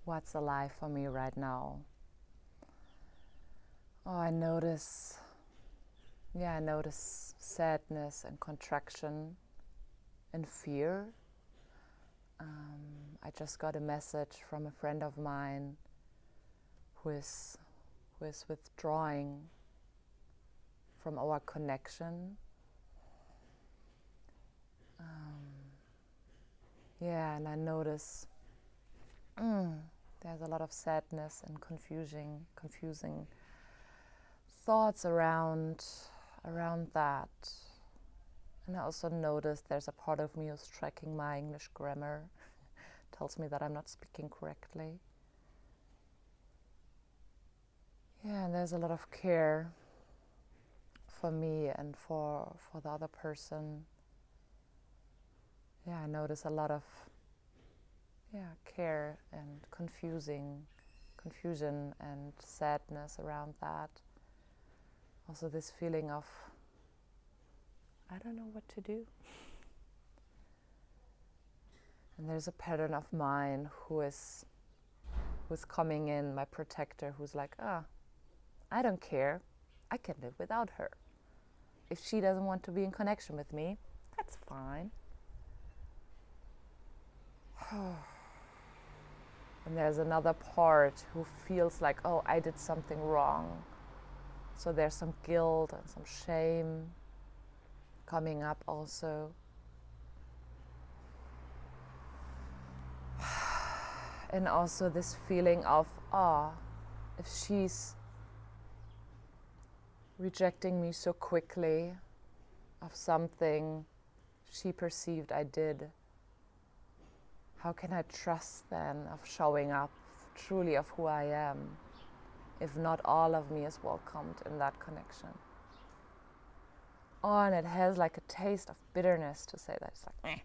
what's alive for me right now. Oh, I notice sadness and contraction and fear. I just got a message from a friend of mine who is withdrawing from our connection. And I notice there's a lot of sadness and confusing thoughts around that. And I also noticed there's a part of me who's tracking my English grammar, tells me that I'm not speaking correctly. And there's a lot of care for me and for the other person. I notice a lot of care and confusion and sadness around that. Also this feeling of I don't know what to do. And there's a pattern of mine who's coming in, my protector, who's like, I don't care. I can live without her. If she doesn't want to be in connection with me, that's fine. And there's another part who feels like, I did something wrong. So there's some guilt and some shame coming up also. And also this feeling of, if she's rejecting me so quickly of something she perceived I did, how can I trust then of showing up truly of who I am, if not all of me is welcomed in that connection? And it has like a taste of bitterness to say that. It's like,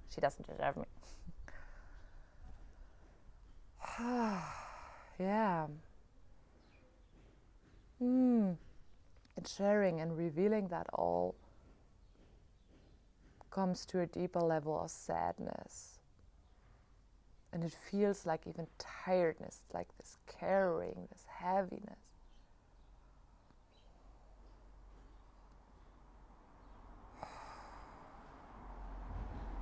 she doesn't deserve me. And sharing and revealing that all comes to a deeper level of sadness. And it feels like even tiredness, like this carrying, this heaviness.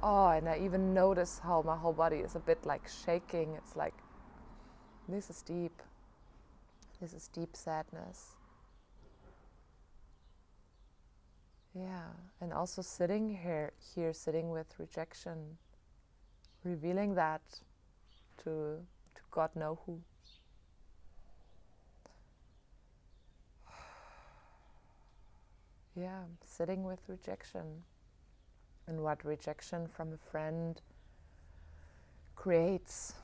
And I even notice how my whole body is a bit like shaking. It's like, this is deep. This is deep sadness. And also sitting here sitting with rejection, revealing that to God know who. Sitting with rejection. And what rejection from a friend creates.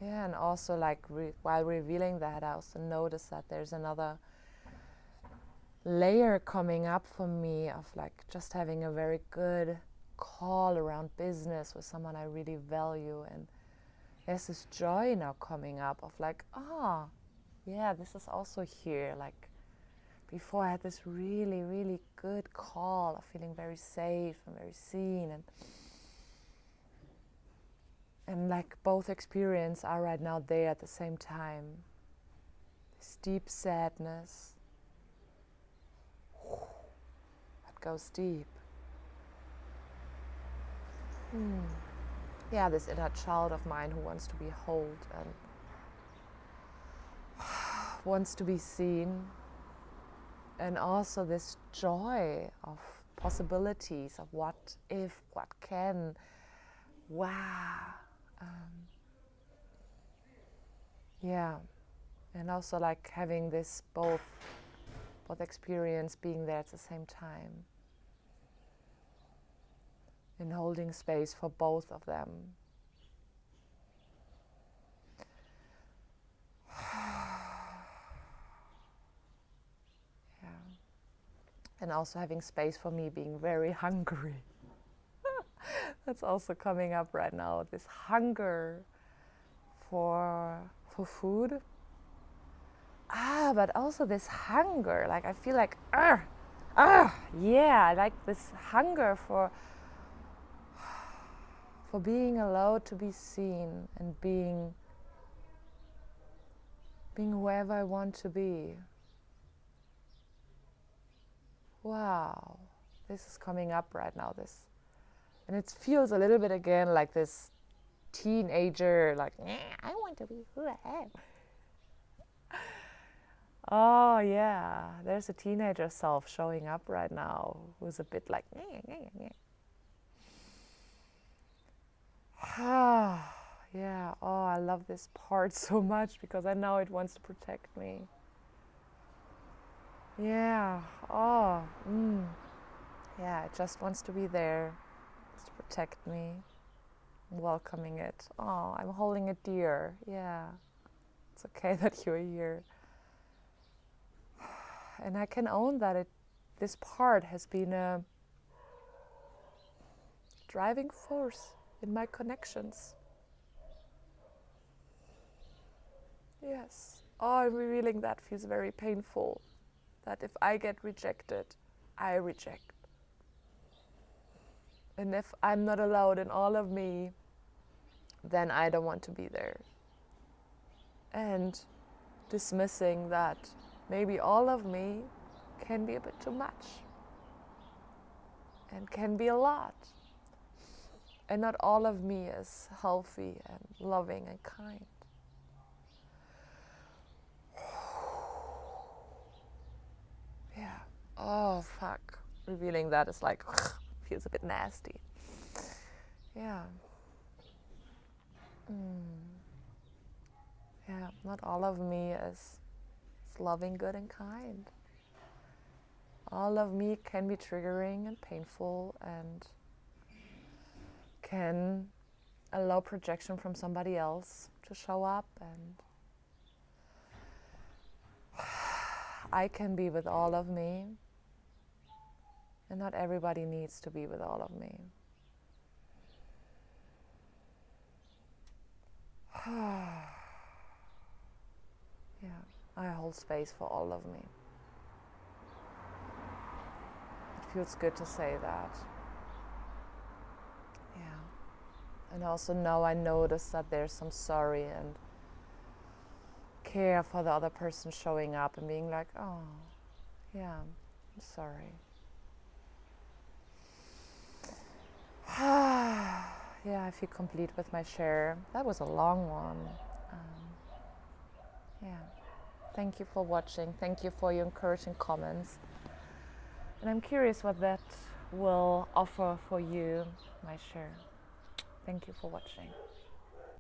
And also like while revealing that, I also notice that there's another layer coming up for me of like just having a very good call around business with someone I really value. And there's this joy now coming up of like, this is also here. Like, before I had this really, really good call of feeling very safe and very seen, and like both experiences are right now there at the same time. This deep sadness that goes deep. This inner child of mine who wants to be held and wants to be seen. And also this joy of possibilities of what if, what can. And also like having this both experience being there at the same time. And holding space for both of them. And also having space for me being very hungry. That's also coming up right now, this hunger for food. But also this hunger, like I feel like, like this hunger for for being allowed to be seen and being whoever I want to be. Wow, this is coming up right now, and it feels a little bit again like this teenager, like, I want to be who I am. Oh yeah, there's a teenager self showing up right now who's a bit like, yeah, oh, I love this part so much because I know it wants to protect me. Yeah, oh, yeah, it just wants to be there, just to protect me, welcoming it. Oh, I'm holding it dear. Yeah, it's okay that you're here. And I can own that this part has been a driving force in my connections. Yes. Oh, revealing that feels very painful. That if I get rejected, I reject. And if I'm not allowed in all of me, then I don't want to be there. And dismissing that maybe all of me can be a bit too much and can be a lot. And not all of me is healthy and loving and kind. Yeah. Oh, fuck. Revealing that is like, feels a bit nasty. Yeah. Yeah, not all of me is loving, good, and kind. All of me can be triggering and painful and can allow projection from somebody else to show up, and I can be with all of me, and not everybody needs to be with all of me. Yeah, I hold space for all of me. It feels good to say that. Yeah. And also now I notice that there's some sorry and care for the other person showing up and being like, oh, yeah, I'm sorry. Yeah, I feel complete with my share. That was a long one. Yeah. Thank you for watching. Thank you for your encouraging comments. And I'm curious what that will offer for you, my share. Thank you for watching.